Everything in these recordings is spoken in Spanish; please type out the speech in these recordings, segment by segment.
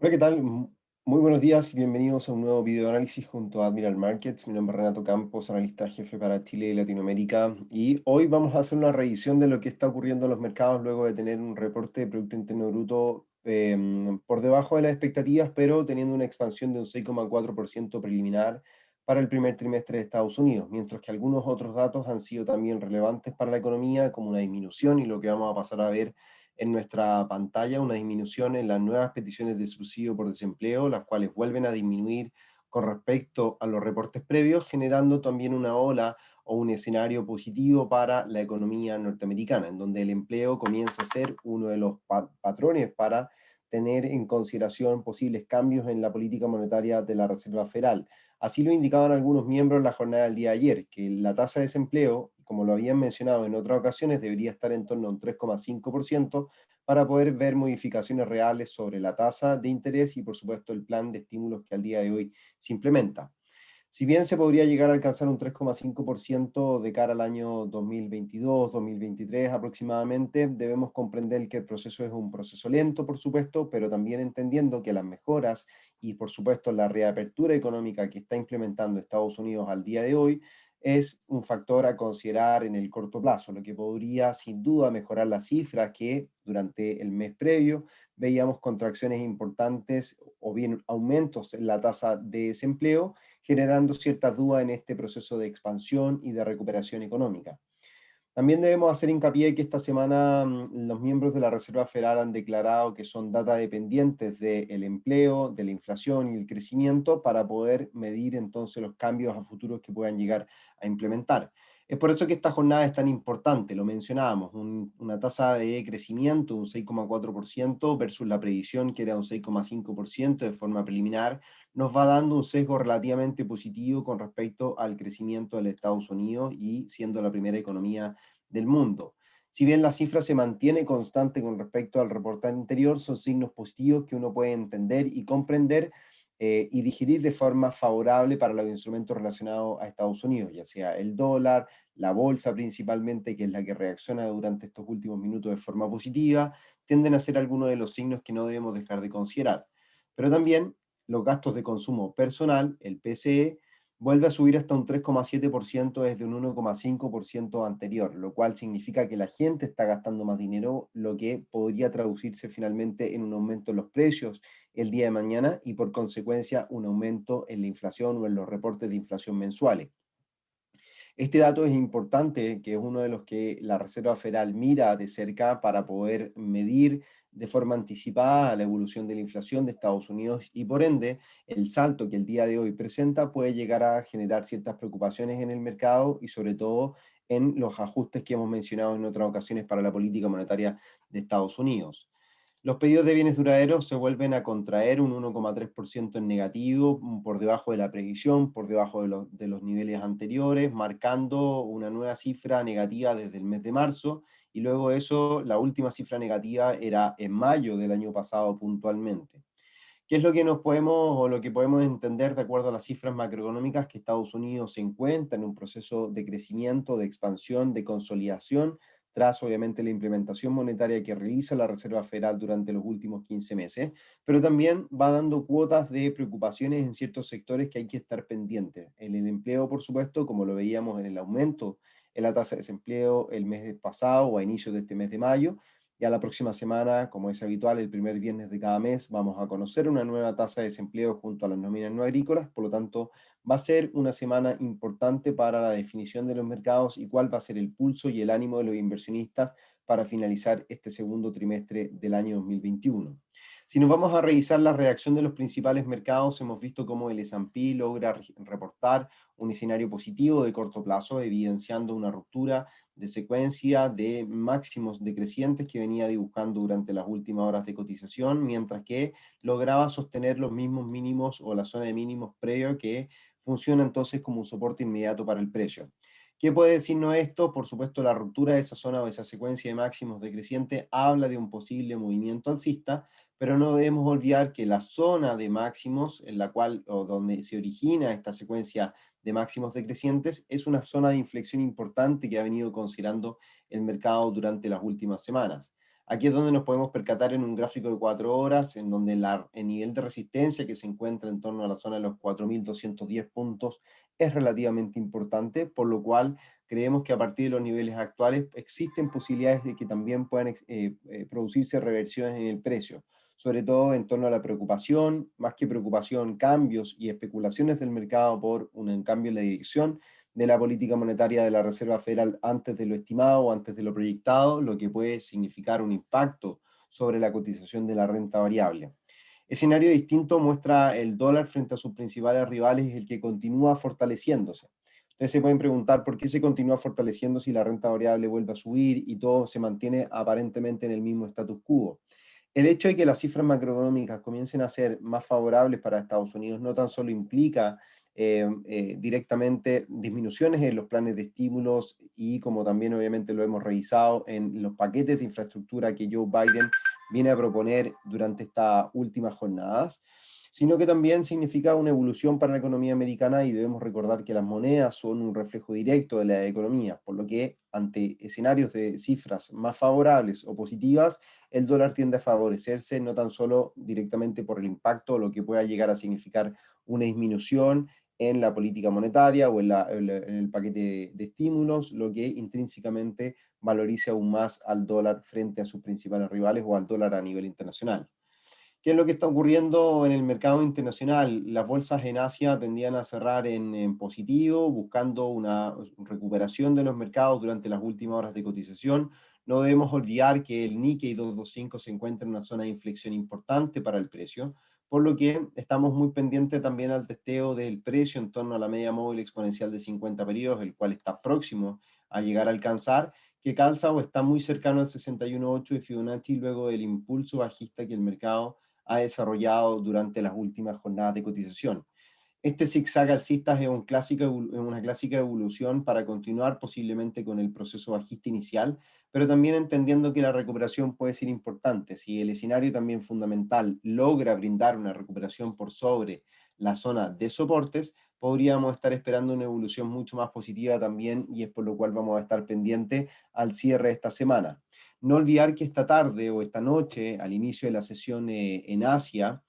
Hola, ¿qué tal? Muy buenos días y bienvenidos a un nuevo video análisis junto a Admiral Markets. Mi nombre es Renato Campos, analista jefe para Chile y Latinoamérica. Y hoy vamos a hacer una revisión de lo que está ocurriendo en los mercados luego de tener un reporte de Producto Interno Bruto por debajo de las expectativas, pero teniendo una expansión de un 6,4% preliminar para el primer trimestre de Estados Unidos, mientras que algunos otros datos han sido también relevantes para la economía, como una disminución y lo que vamos a pasar a ver en nuestra pantalla una disminución en las nuevas peticiones de subsidio por desempleo, las cuales vuelven a disminuir con respecto a los reportes previos, generando también una ola o un escenario positivo para la economía norteamericana, en donde el empleo comienza a ser uno de los patrones para tener en consideración posibles cambios en la política monetaria de la Reserva Federal. Así lo indicaban algunos miembros en la jornada del día de ayer, que la tasa de desempleo, como lo habían mencionado en otras ocasiones, debería estar en torno a un 3,5% para poder ver modificaciones reales sobre la tasa de interés y, por supuesto, el plan de estímulos que al día de hoy se implementa. Si bien se podría llegar a alcanzar un 3,5% de cara al año 2022-2023 aproximadamente, debemos comprender que el proceso es un proceso lento, por supuesto, pero también entendiendo que las mejoras y, por supuesto, la reapertura económica que está implementando Estados Unidos al día de hoy es un factor a considerar en el corto plazo, lo que podría sin duda mejorar las cifras que durante el mes previo veíamos contracciones importantes o bien aumentos en la tasa de desempleo, generando ciertas dudas en este proceso de expansión y de recuperación económica. También debemos hacer hincapié que esta semana los miembros de la Reserva Federal han declarado que son data dependientes del empleo, de la inflación y el crecimiento para poder medir entonces los cambios a futuros que puedan llegar a implementar. Es por eso que esta jornada es tan importante, lo mencionábamos, una tasa de crecimiento de un 6,4% versus la previsión que era un 6,5% de forma preliminar, nos va dando un sesgo relativamente positivo con respecto al crecimiento de Estados Unidos y siendo la primera economía del mundo. Si bien la cifra se mantiene constante con respecto al reporte anterior, son signos positivos que uno puede entender y comprender y digerir de forma favorable para los instrumentos relacionados a Estados Unidos, ya sea el dólar, la bolsa principalmente, que es la que reacciona durante estos últimos minutos de forma positiva, tienden a ser algunos de los signos que no debemos dejar de considerar. Pero también los gastos de consumo personal, el PCE, vuelve a subir hasta un 3,7% desde un 1,5% anterior, lo cual significa que la gente está gastando más dinero, lo que podría traducirse finalmente en un aumento en los precios el día de mañana y por consecuencia un aumento en la inflación o en los reportes de inflación mensuales. Este dato es importante, que es uno de los que la Reserva Federal mira de cerca para poder medir de forma anticipada la evolución de la inflación de Estados Unidos y por ende el salto que el día de hoy presenta puede llegar a generar ciertas preocupaciones en el mercado y sobre todo en los ajustes que hemos mencionado en otras ocasiones para la política monetaria de Estados Unidos. Los pedidos de bienes duraderos se vuelven a contraer un 1,3% en negativo, por debajo de la previsión, por debajo de los niveles anteriores, marcando una nueva cifra negativa desde el mes de marzo, y luego eso, la última cifra negativa era en mayo del año pasado puntualmente. ¿Qué es lo que nos podemos o lo que podemos entender de acuerdo a las cifras macroeconómicas? Que Estados Unidos se encuentra en un proceso de crecimiento, de expansión, de consolidación, tras obviamente la implementación monetaria que realiza la Reserva Federal durante los últimos 15 meses, pero también va dando cuotas de preocupaciones en ciertos sectores que hay que estar pendientes. En el empleo, por supuesto, como lo veíamos en el aumento en la tasa de desempleo el mes pasado o a inicios de este mes de mayo, ya la próxima semana, como es habitual, el primer viernes de cada mes, vamos a conocer una nueva tasa de desempleo junto a las nóminas no agrícolas. Por lo tanto, va a ser una semana importante para la definición de los mercados y cuál va a ser el pulso y el ánimo de los inversionistas para finalizar este segundo trimestre del año 2021. Si nos vamos a revisar la reacción de los principales mercados, hemos visto cómo el S&P logra reportar un escenario positivo de corto plazo, evidenciando una ruptura de secuencia de máximos decrecientes que venía dibujando durante las últimas horas de cotización, mientras que lograba sostener los mismos mínimos o la zona de mínimos previo que funciona entonces como un soporte inmediato para el precio. ¿Qué puede decirnos esto? Por supuesto, la ruptura de esa zona o esa secuencia de máximos decreciente habla de un posible movimiento alcista, pero no debemos olvidar que la zona de máximos en la cual o donde se origina esta secuencia de máximos decrecientes es una zona de inflexión importante que ha venido considerando el mercado durante las últimas semanas. Aquí es donde nos podemos percatar en un gráfico de 4 horas, en donde el nivel de resistencia que se encuentra en torno a la zona de los 4.210 puntos es relativamente importante, por lo cual creemos que a partir de los niveles actuales existen posibilidades de que también puedan producirse reversiones en el precio, sobre todo en torno a la preocupación, más que preocupación, cambios y especulaciones del mercado por un cambio en la dirección de la política monetaria de la Reserva Federal antes de lo estimado o antes de lo proyectado, lo que puede significar un impacto sobre la cotización de la renta variable. Escenario distinto muestra el dólar frente a sus principales rivales, el que continúa fortaleciéndose. Ustedes se pueden preguntar por qué se continúa fortaleciendo si la renta variable vuelve a subir y todo se mantiene aparentemente en el mismo status quo. El hecho de que las cifras macroeconómicas comiencen a ser más favorables para Estados Unidos no tan solo implica directamente disminuciones en los planes de estímulos y como también obviamente lo hemos revisado en los paquetes de infraestructura que Joe Biden viene a proponer durante estas últimas jornadas, sino que también significa una evolución para la economía americana y debemos recordar que las monedas son un reflejo directo de la economía, por lo que ante escenarios de cifras más favorables o positivas, el dólar tiende a favorecerse no tan solo directamente por el impacto o lo que pueda llegar a significar una disminución en la política monetaria o en el paquete de estímulos, lo que intrínsecamente valoriza aún más al dólar frente a sus principales rivales o al dólar a nivel internacional. ¿Qué es lo que está ocurriendo en el mercado internacional? Las bolsas en Asia tendían a cerrar en positivo, buscando una recuperación de los mercados durante las últimas horas de cotización. No debemos olvidar que el Nikkei 225 se encuentra en una zona de inflexión importante para el precio, por lo que estamos muy pendientes también al testeo del precio en torno a la media móvil exponencial de 50 periodos, el cual está próximo a llegar a alcanzar, que calza o está muy cercano al 61.8 de Fibonacci luego del impulso bajista que el mercado ha desarrollado durante las últimas jornadas de cotización. Este zigzag alcista es una clásica evolución para continuar posiblemente con el proceso bajista inicial, pero también entendiendo que la recuperación puede ser importante. Si el escenario también fundamental logra brindar una recuperación por sobre la zona de soportes, podríamos estar esperando una evolución mucho más positiva también y es por lo cual vamos a estar pendientes al cierre de esta semana. No olvidar que esta tarde o esta noche, al inicio de la sesión en Asia,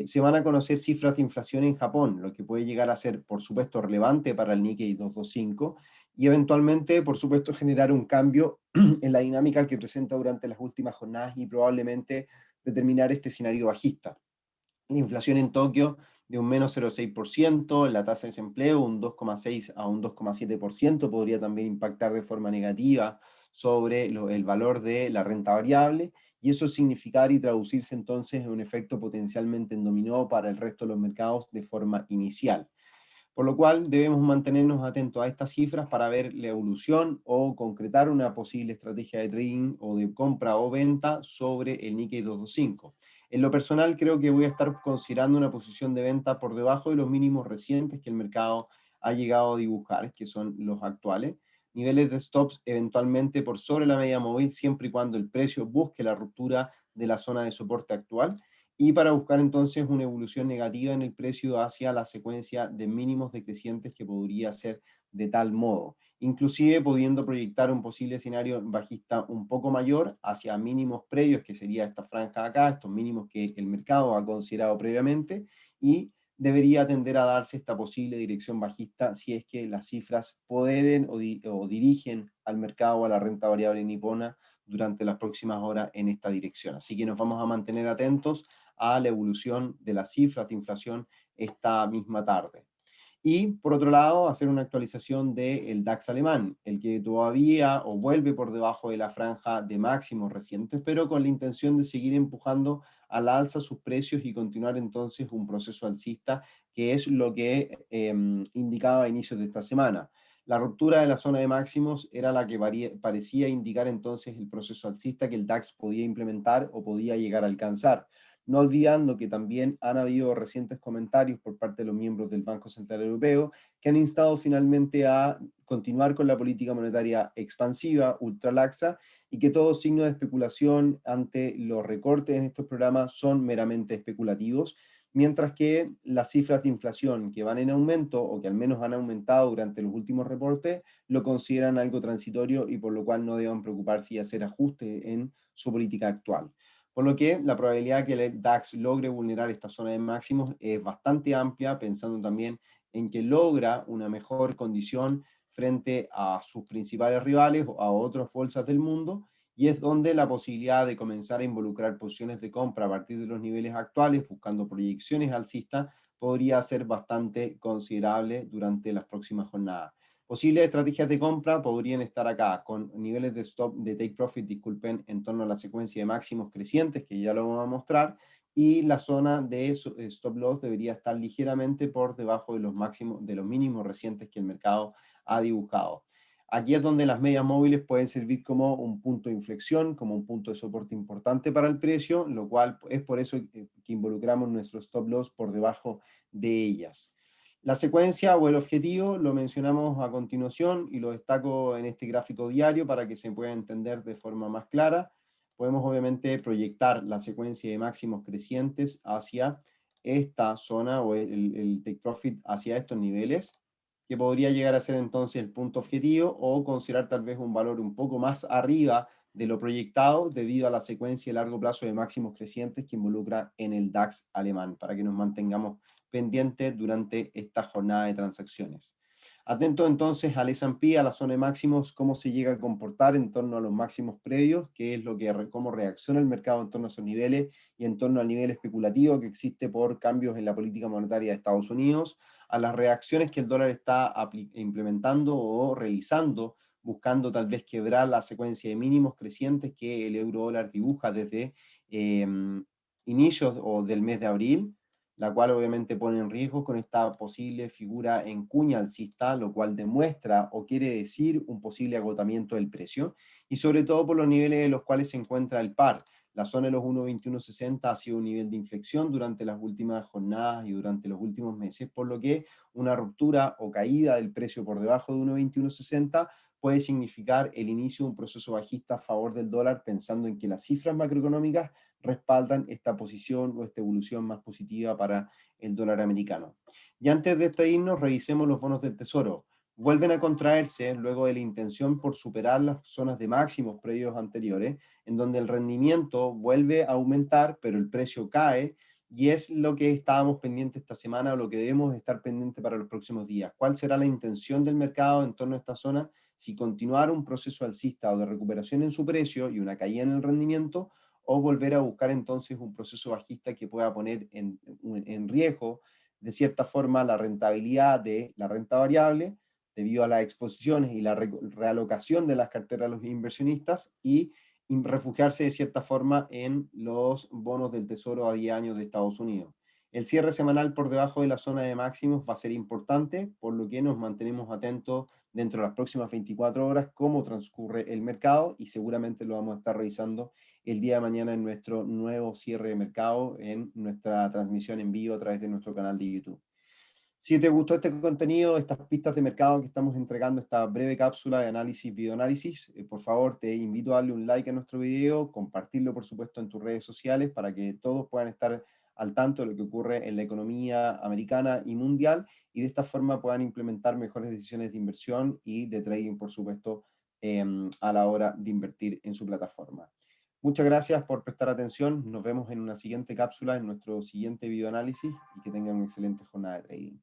se van a conocer cifras de inflación en Japón, lo que puede llegar a ser, por supuesto, relevante para el Nikkei 225 y eventualmente, por supuesto, generar un cambio en la dinámica que presenta durante las últimas jornadas y probablemente determinar este escenario bajista. La inflación en Tokio de un menos 0,6%, la tasa de desempleo un 2,6 a un 2,7% podría también impactar de forma negativa sobre el valor de la renta variable y eso significar y traducirse entonces en un efecto potencialmente en dominó para el resto de los mercados de forma inicial. Por lo cual debemos mantenernos atentos a estas cifras para ver la evolución o concretar una posible estrategia de trading o de compra o venta sobre el Nikkei 225. En lo personal creo que voy a estar considerando una posición de venta por debajo de los mínimos recientes que el mercado ha llegado a dibujar, que son los actuales. Niveles de stops eventualmente por sobre la media móvil siempre y cuando el precio busque la ruptura de la zona de soporte actual y para buscar entonces una evolución negativa en el precio hacia la secuencia de mínimos decrecientes que podría ser de tal modo, inclusive pudiendo proyectar un posible escenario bajista un poco mayor hacia mínimos previos, que sería esta franja de acá, estos mínimos que el mercado ha considerado previamente, y debería tender a darse esta posible dirección bajista si es que las cifras pueden o dirigen al mercado o a la renta variable nipona durante las próximas horas en esta dirección. Así que nos vamos a mantener atentos a la evolución de las cifras de inflación esta misma tarde. Y por otro lado, hacer una actualización del DAX alemán, el que todavía o vuelve por debajo de la franja de máximos recientes, pero con la intención de seguir empujando a la alza sus precios y continuar entonces un proceso alcista, que es lo que indicaba a inicios de esta semana. La ruptura de la zona de máximos era la que parecía indicar entonces el proceso alcista que el DAX podía implementar o podía llegar a alcanzar, no olvidando que también han habido recientes comentarios por parte de los miembros del Banco Central Europeo que han instado finalmente a continuar con la política monetaria expansiva, ultralaxa, y que todo signo de especulación ante los recortes en estos programas son meramente especulativos, mientras que las cifras de inflación que van en aumento o que al menos han aumentado durante los últimos reportes lo consideran algo transitorio y por lo cual no deben preocuparse y hacer ajustes en su política actual. Por lo que la probabilidad que el DAX logre vulnerar esta zona de máximos es bastante amplia, pensando también en que logra una mejor condición frente a sus principales rivales o a otras bolsas del mundo, y es donde la posibilidad de comenzar a involucrar posiciones de compra a partir de los niveles actuales, buscando proyecciones alcistas, podría ser bastante considerable durante las próximas jornadas. Posibles estrategias de compra podrían estar acá, con niveles de stop, de take profit, disculpen, en torno a la secuencia de máximos crecientes, que ya lo vamos a mostrar, y la zona de stop loss debería estar ligeramente por debajo de los máximos, de los mínimos recientes que el mercado ha dibujado. Aquí es donde las medias móviles pueden servir como un punto de inflexión, como un punto de soporte importante para el precio, lo cual es por eso que involucramos nuestro stop loss por debajo de ellas. La secuencia o el objetivo lo mencionamos a continuación y lo destaco en este gráfico diario para que se pueda entender de forma más clara. Podemos obviamente proyectar la secuencia de máximos crecientes hacia esta zona o el take profit hacia estos niveles, que podría llegar a ser entonces el punto objetivo o considerar tal vez un valor un poco más arriba de lo proyectado debido a la secuencia a largo plazo de máximos crecientes que involucra en el DAX alemán, para que nos mantengamos pendientes durante esta jornada de transacciones. Atento entonces al S&P, a la zona de máximos, cómo se llega a comportar en torno a los máximos previos, qué es lo que, cómo reacciona el mercado en torno a esos niveles y en torno al nivel especulativo que existe por cambios en la política monetaria de Estados Unidos, a las reacciones que el dólar está implementando o realizando, buscando tal vez quebrar la secuencia de mínimos crecientes que el euro dólar dibuja desde inicios o del mes de abril, la cual obviamente pone en riesgo con esta posible figura en cuña alcista, lo cual demuestra o quiere decir un posible agotamiento del precio, y sobre todo por los niveles en los cuales se encuentra el par. La zona de los 1.2160 ha sido un nivel de inflexión durante las últimas jornadas y durante los últimos meses, por lo que una ruptura o caída del precio por debajo de 1.2160 puede significar el inicio de un proceso bajista a favor del dólar, pensando en que las cifras macroeconómicas respaldan esta posición o esta evolución más positiva para el dólar americano. Y antes de despedirnos, revisemos los bonos del Tesoro. Vuelven a contraerse luego de la intención por superar las zonas de máximos previos anteriores, en donde el rendimiento vuelve a aumentar, pero el precio cae, y es lo que estábamos pendientes esta semana o lo que debemos estar pendientes para los próximos días. ¿Cuál será la intención del mercado en torno a esta zona? Si continuar un proceso alcista o de recuperación en su precio y una caída en el rendimiento, o volver a buscar entonces un proceso bajista que pueda poner en riesgo de cierta forma la rentabilidad de la renta variable debido a las exposiciones y la realocación de las carteras de los inversionistas y refugiarse de cierta forma en los bonos del Tesoro a 10 años de Estados Unidos. El cierre semanal por debajo de la zona de máximos va a ser importante, por lo que nos mantenemos atentos dentro de las próximas 24 horas cómo transcurre el mercado y seguramente lo vamos a estar revisando el día de mañana en nuestro nuevo cierre de mercado, en nuestra transmisión en vivo a través de nuestro canal de YouTube. Si te gustó este contenido, estas pistas de mercado que estamos entregando, esta breve cápsula de análisis, videoanálisis, por favor te invito a darle un like a nuestro video, compartirlo por supuesto en tus redes sociales para que todos puedan estar al tanto de lo que ocurre en la economía americana y mundial y de esta forma puedan implementar mejores decisiones de inversión y de trading, por supuesto, a la hora de invertir en su plataforma. Muchas gracias por prestar atención. Nos vemos en una siguiente cápsula, en nuestro siguiente videoanálisis y que tengan una excelente jornada de trading.